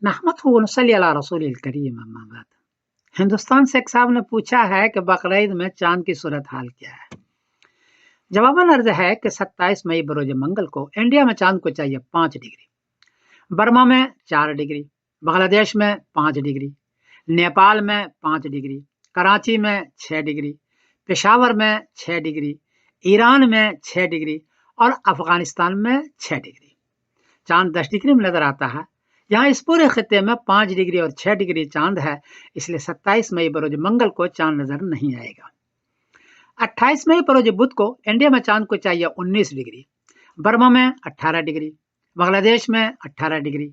नहमदुहु व नसल्ली अला रसूलिल करीम अम्मा बाद। हिंदुस्तान से एक साहब ने पूछा है कि बकरीद में चांद की सूरत हाल क्या है। जवाबन अर्ज है कि 27 मई बरोज मंगल को इंडिया में चांद को चाहिए 5 डिग्री, बर्मा में 4 डिग्री, बांग्लादेश में 5 डिग्री, नेपाल में 5 डिग्री, कराची में 6 डिग्री, पेशावर में 6 डिग्री, ईरान में 6 डिग्री और अफगानिस्तान में 6 डिग्री। चांद 10 डिग्री में नजर आता है। यहाँ इस पूरे खत्ते में 5 डिग्री और 6 डिग्री चांद है, इसलिए 27 मई बरोज मंगल को चांद नजर नहीं आएगा। 28 मई बरोज बुध को इंडिया में चांद को चाहिए 19 डिग्री, बर्मा में 18 डिग्री, बांग्लादेश में 18 डिग्री,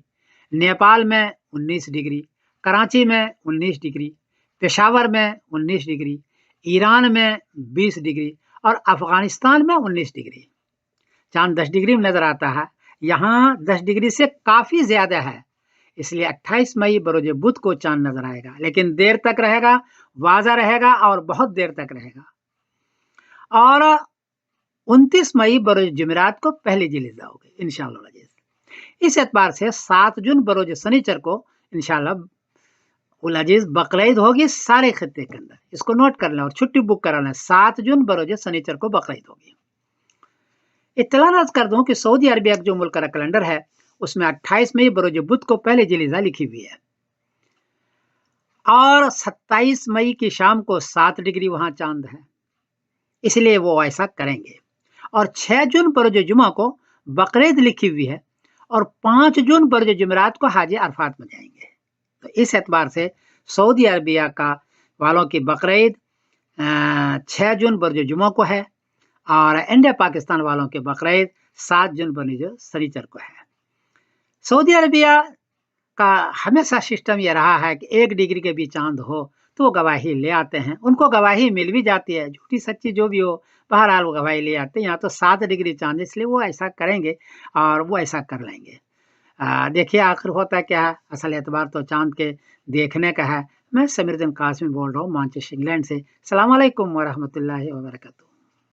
नेपाल में 19 डिग्री, कराची में 19 डिग्री, पेशावर में 19 डिग्री, ईरान में 20 डिग्री और अफगानिस्तान में 19 डिग्री। चांद 10 डिग्री में नजर आता है। यहाँ 10 डिग्री से काफी ज्यादा है, इसलिए 28 मई बरोज बुध को चांद नजर आएगा, लेकिन देर तक रहेगा, वाजा रहेगा और बहुत देर तक रहेगा। और 29 मई बरोज जुमेरात को पहली जिलिदा होगी इंशाअल्लाह। इस एतबार से 7 जून बरोज शनिचर को इंशाअल्लाह अजीज बकरीद होगी सारे खत्ते के अंदर। इसको नोट कर लें और छुट्टी बुक करा लें। 7 जून बरोज शनिचर को बकरीद होगी। इत्तला कर दूं कि सऊदी अरबिया जो मुल्क का कैलेंडर है उसमें 28 मई बरोज बुध को पहले जिलिदा लिखी हुई है और 27 मई की शाम को 7 डिग्री वहां चांद है, इसलिए वो ऐसा करेंगे। और 6 जून बरोज जुमा को बकरीद लिखी हुई है और 5 जून बरोज जुमेरात को हाजी अरफात में जाएंगे। तो इस एतबार से सऊदी अरबिया का वालों की बकरीद 6 जून बरोज जुमा को है और इंडिया पाकिस्तान वालों के बकरीद 7 जून बरोज शनिचर को है। सऊदी अरबिया का हमेशा सिस्टम यह रहा है कि 1 डिग्री के भी चांद हो तो वो गवाही ले आते हैं, उनको गवाही मिल भी जाती है, झूठी सच्ची जो भी हो, बहरहाल वो गवाही ले आते हैं। यहाँ तो 7 डिग्री चांद, इसलिए वो ऐसा करेंगे और वो ऐसा कर लेंगे। देखिए आखिर होता क्या है। असल एतबार तो चांद के देखने का है। मैं समीरुद्दीन कासमी बोल रहा हूँ मानचेस्टर इंग्लैंड से। अस्सलाम वालेकुम व रहमतुल्लाहि व बरकातहू।